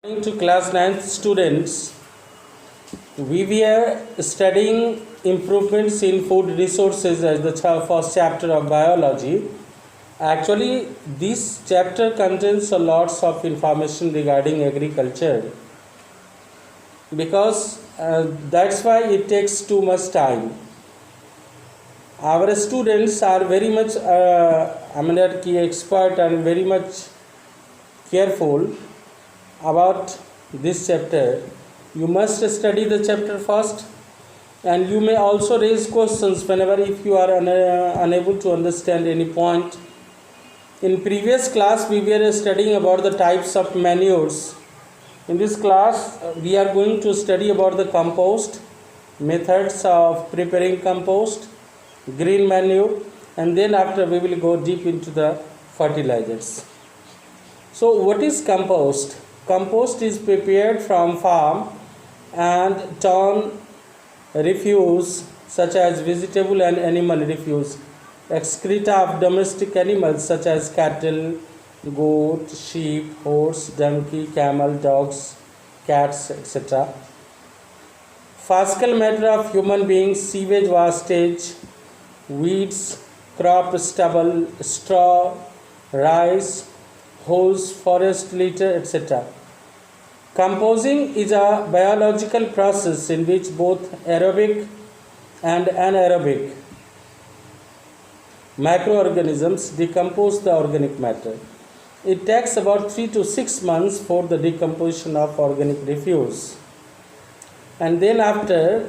Morning to class 9th students. We were studying improvements in food resources as the first chapter of biology. Actually, this chapter contains a lots of information regarding agriculture because that's why it takes too much time. Our students are very much key expert and very much careful about this chapter. You must study the chapter first, and you may also raise questions whenever if you are unable to understand any point. In previous class we were studying about the types of manures. In this class we are going to study about the compost, methods of preparing compost, green manure, and then after we will go deep into the fertilizers. So what is compost? Compost is prepared from farm and town refuse such as vegetable and animal refuse, excreta of domestic animals such as cattle, goat, sheep, horse, donkey, camel, dogs, cats, etc. Fecal matter of human beings, sewage wastage, weeds, crop stubble, straw, rice, holes, forest litter, etc. Composing is a biological process in which both aerobic and anaerobic microorganisms decompose the organic matter. It takes about 3 to 6 months for the decomposition of organic refuse. And then after,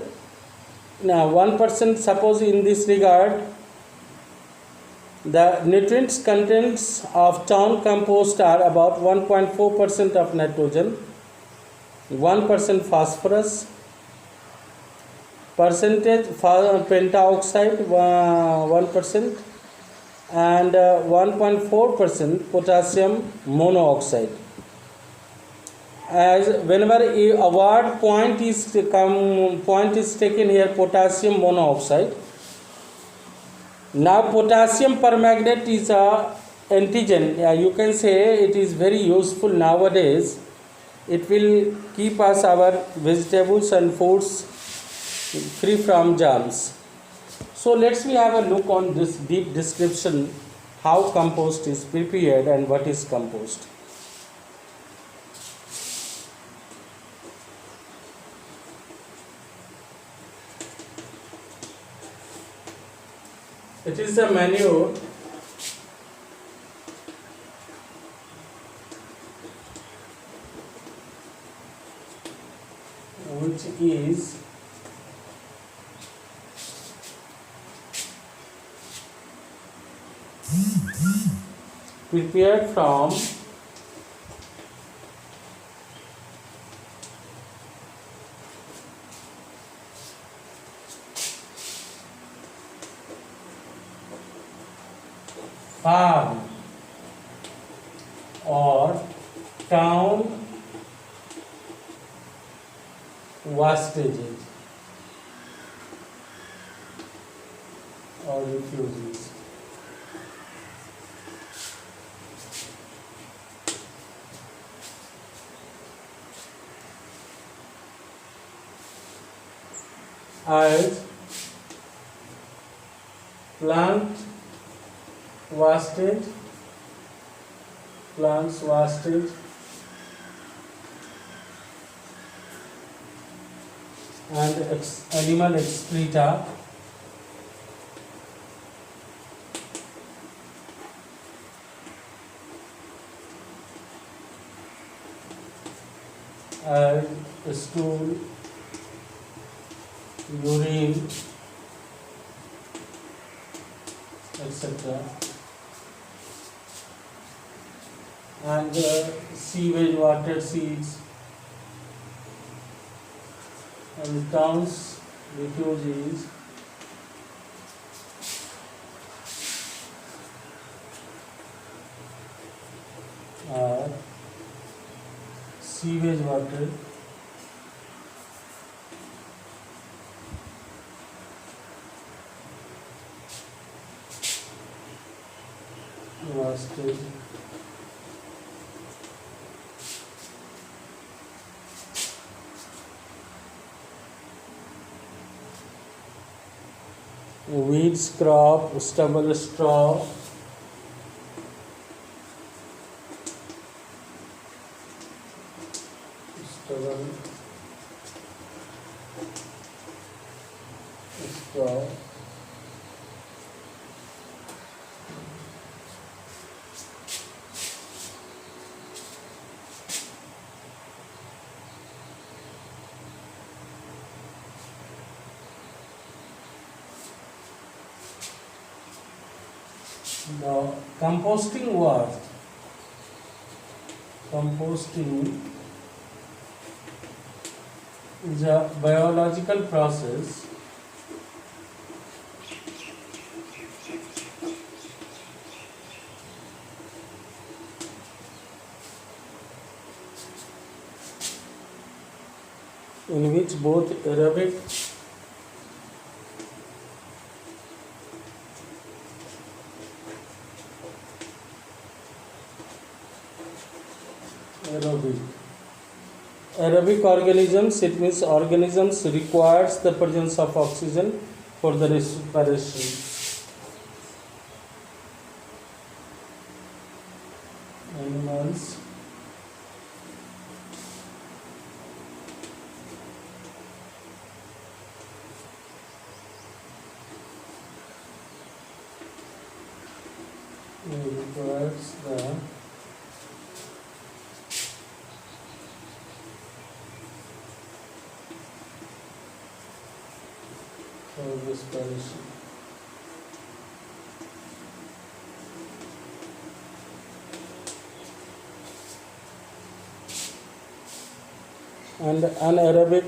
now 1%, suppose in this regard, the nutrients contents of town compost are about 1.4% of nitrogen, 1% phosphorus, percentage pentaoxide 1%, and 1.4% potassium monoxide. As whenever a word point is taken here, potassium monoxide. Now potassium permanganate is a antigen. You can say it is very useful nowadays. It will keep us our vegetables and foods free from germs. So let's we have a look on this deep description how compost is prepared and what is compost. It is a manure which is prepared from farm or town wastages or refugees. As plants wastage and animal excreta as stool, urine, etc. and sewage water seeds and towns refugees are sewage water wastage weeds, crop, stubble, straw, stubble, straw, the composting was composting is a biological process in which both aerobic organisms, it means organisms requires the presence of oxygen for the respiration. Animals requires the for respiration. And anaerobic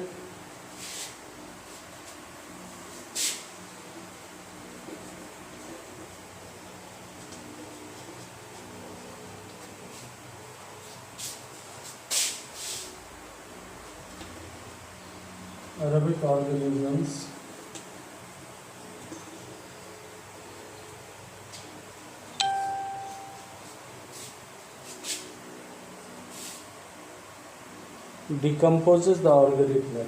aerobic organisms decomposes the organic matter.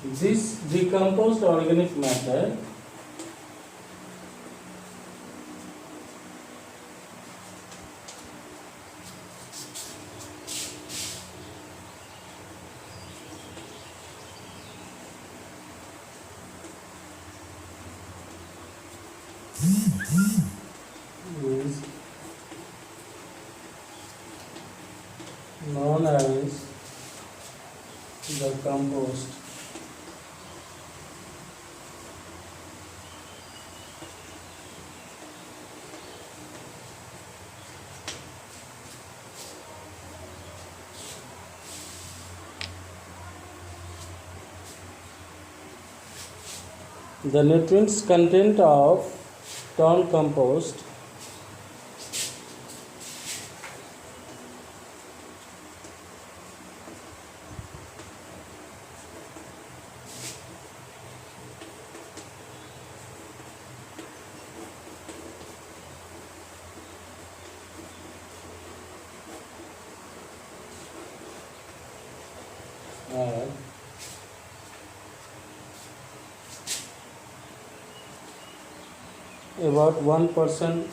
This decomposed organic matter is known as the compost. The nutrients content of town compost are about 1%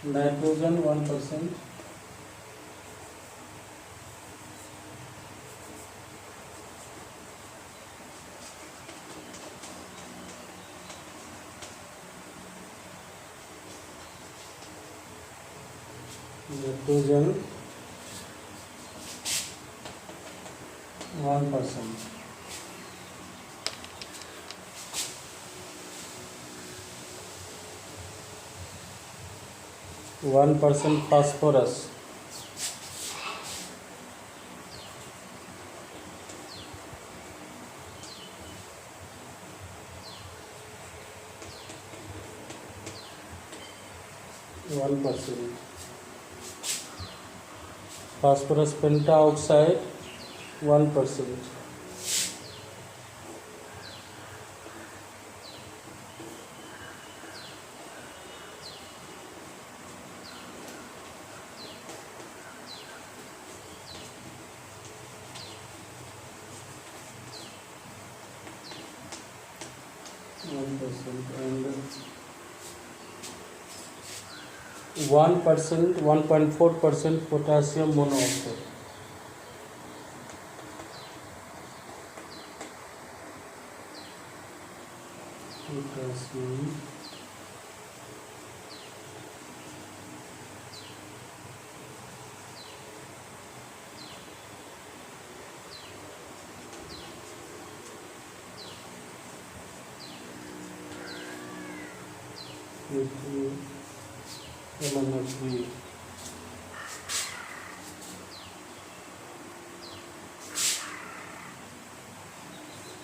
nitrogen, 1% nitrogen, 1%. 1% phosphorus, 1%. Phosphorus pentaoxide, 1%. 1% and 1%, 1.4% potassium monoxide. Potassium MnO3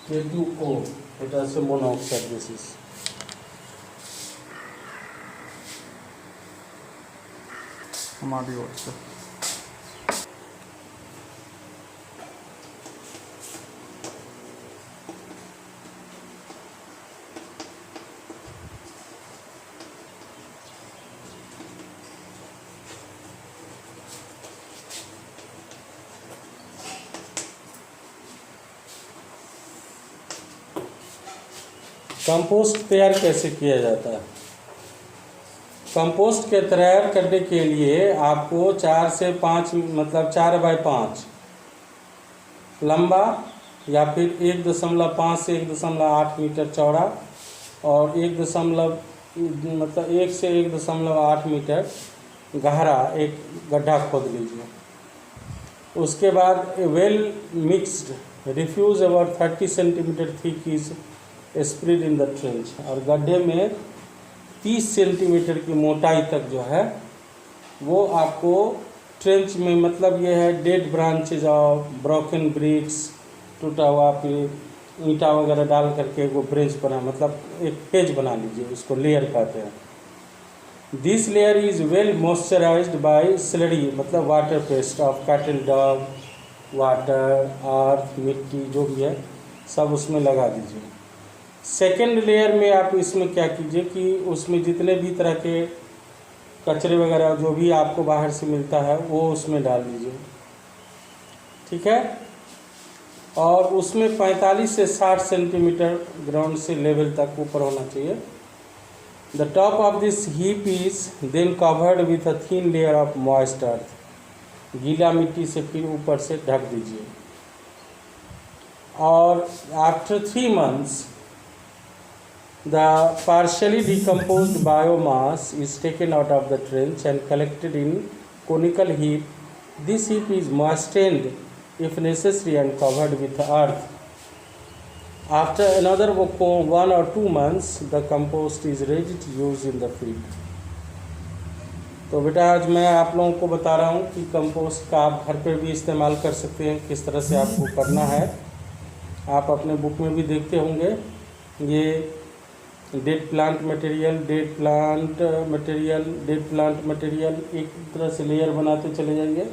K2O, potassium monoxide. This is हमारी ओर से। Compost तैयार कैसे किया जाता है? Compost के तैयार करने के लिए आपको 4 से 5 मतलब 4x5 लंबा या फिर 1.5 से 1.8 मीटर चौड़ा और 1 से 1.8 मीटर गहरा एक गड्ढा खोद लीजिए। उसके बाद well mixed refuse about 30 centimetre thick is spread in the trench, और गड्ढे में 30 सेंटीमीटर की मोटाई तक जो है वो आपको ट्रेंच में, मतलब ये है dead branches of broken bricks, टूटा हुआ फिर ईंटा वगैरह डाल करके वो ब्रेंच बना, मतलब एक पेज बना लीजिए, उसको लेयर कहते हैं। This layer is well moisturised by slurry, मतलब water paste of cattle dung, water, earth, मिट्टी जो भी है सब उसमें लगा दीजिए। सेकेंड लेयर में आप इसमें क्या कीजिए कि उसमें जितने भी तरह के कचरे वगैरह जो भी आपको बाहर से मिलता है वो उसमें डाल दीजिए, ठीक है। और उसमें 45 से 60 सेंटीमीटर ग्राउंड से लेवल तक ऊपर होना चाहिए। The top of this heap is then covered with a thin layer of moist earth, गीला मिट्टी से फिर ऊपर से ढक दीजिए। और after 3 months the partially decomposed biomass is taken out of the trench and collected in conical heap. This heap is moistened if necessary and covered with earth. After another 1 or 2 months, the compost is ready to use in the field. तो बेटा आज मैं आप लोगों को बता रहा हूँ कि कंपोस्ट का आप घर पर भी इस्तेमाल कर सकते हैं, किस तरह से आपको करना है। आप अपने बुक में भी देखते होंगे। ये dead plant material, dead plant material एक तरह से लेयर बनाते चले जाएंगे।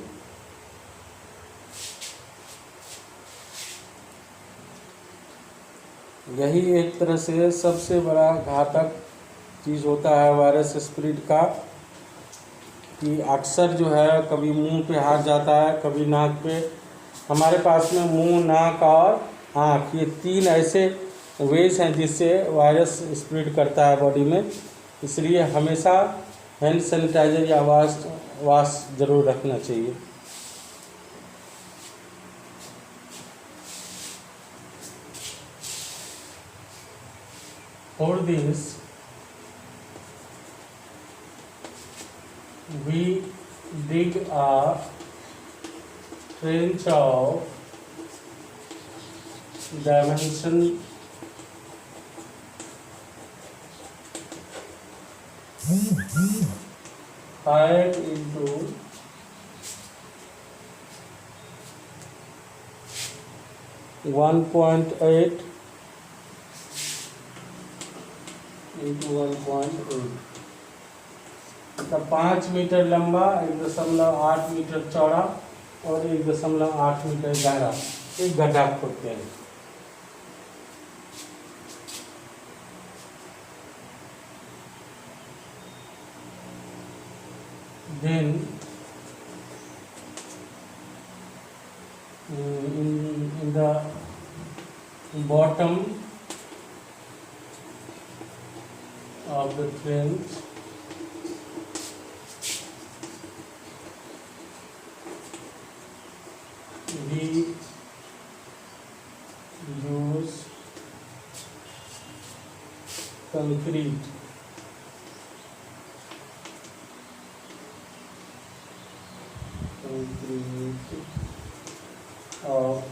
यही एक तरह से सबसे बड़ा घातक चीज़ होता है वायरस स्प्रेड का, कि अक्सर जो है कभी मुंह पे हाथ जाता है, कभी नाक पे। हमारे पास में मुंह, नाक और आँख, ये 3 ऐसे वेज हैं जिससे वायरस स्प्रेड करता है बॉडी में। इसलिए हमेशा हैंड सैनिटाइजर या वाश ज़रूर रखना चाहिए। For this we dig a trench of dimension 5 into 1.8 into 1.8, मतलब 5 मीटर लंबा, 1.8 मीटर चौड़ा और 1.8 मीटर गहरा एक गड्ढा खोदते हैं। Then in the bottom of the trench we use concrete of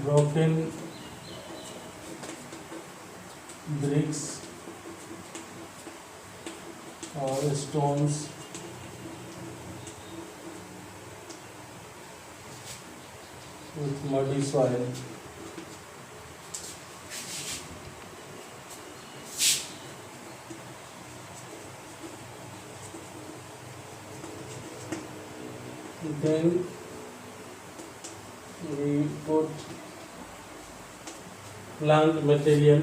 broken bricks or stones with muddy soil. Then we put plant material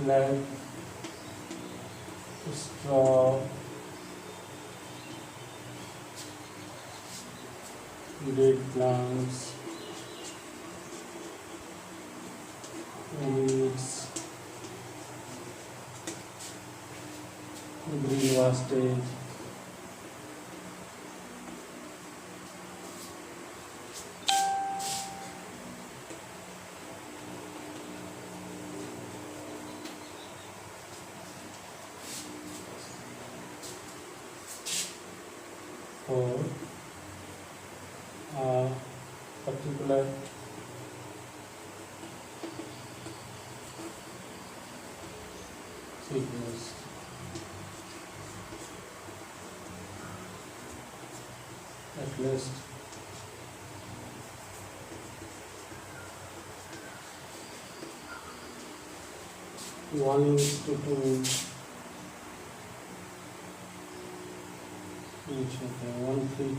like straw, dead plants, leaves, green wastage, for a particular thickness. At least one inch to 2 inch each. Okay, 1 feet,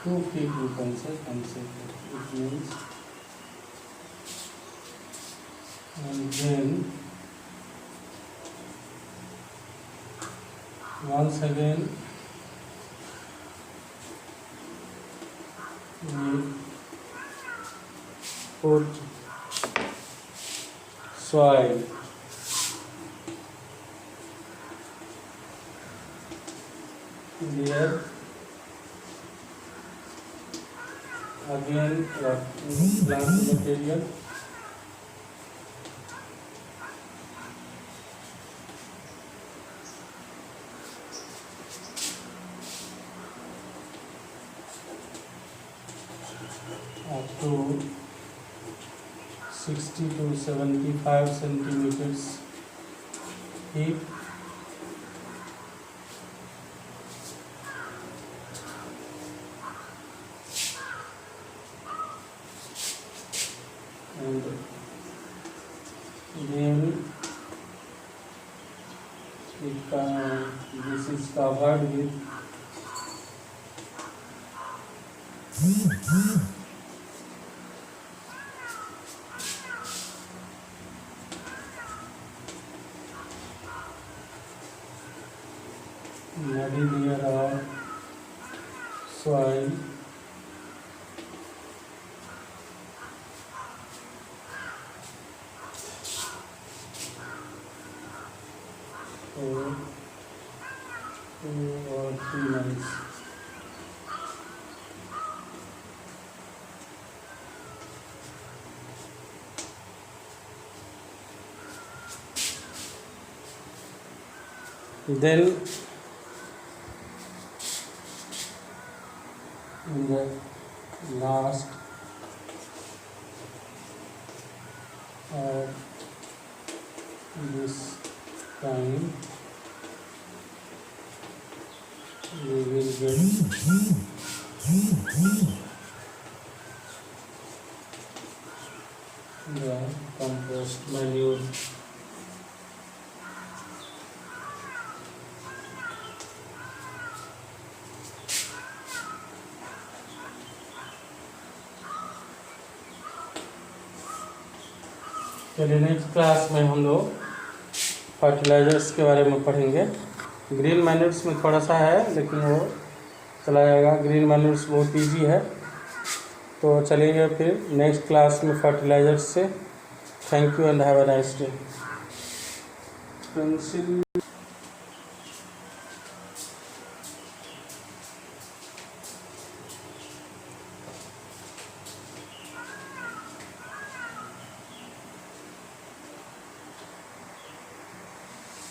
2 feet you can say, it means. And then once again we put soil there. Again plant material up to 60 to 75 centimeters deep. And then this is covered with muddy layer of soil. For 2 or 3 months. Then in the last of this time we will get the compost manure. चलिए next class में हम लोग fertilisers के बारे में पढ़ेंगे। Green manners में थोड़ा सा है लेकिन वो चला जाएगा। ग्रीन मैनर्स बहुत इजी है। तो चलेंगे फिर नेक्स्ट क्लास में फर्टिलाइजर्स से। Thank you and have a nice day. Pencil